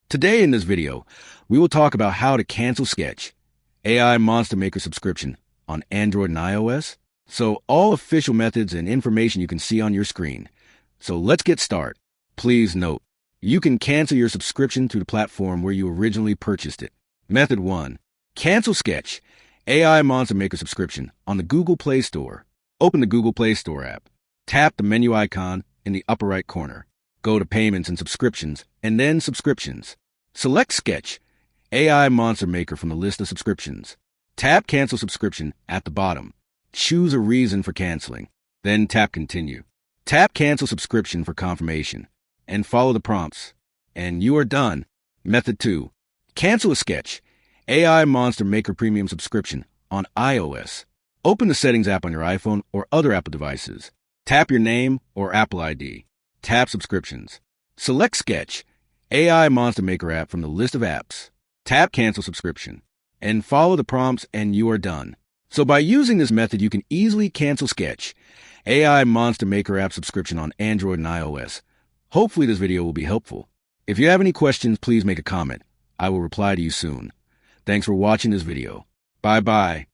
Today in this video, we will talk about how to cancel Sketch, AI Monster Maker subscription on Android and iOS. So all official methods and information you can see on your screen. So let's get started. Please note, you can cancel your subscription to the platform where you originally purchased it. Method 1. Cancel Sketch, AI Monster Maker subscription on the Google Play Store. Open the Google Play Store app. Tap the menu icon in the upper right corner. Go to Payments and Subscriptions, and then Subscriptions. Select Sketch, AI Monster Maker from the list of subscriptions. Tap Cancel Subscription at the bottom. Choose a reason for canceling. Then tap Continue. Tap Cancel Subscription for confirmation, and follow the prompts. And you are done. Method 2. Cancel a Sketch, AI Monster Maker Premium subscription on iOS. Open the Settings app on your iPhone or other Apple devices. Tap your name or Apple ID. Tap Subscriptions. Select Sketch, AI Monster Maker app from the list of apps. Tap Cancel Subscription, and follow the prompts, and you are done. So by using this method, you can easily cancel Sketch, AI Monster Maker app subscription on Android and iOS. Hopefully this video will be helpful. If you have any questions, please make a comment. I will reply to you soon. Thanks for watching this video. Bye-bye.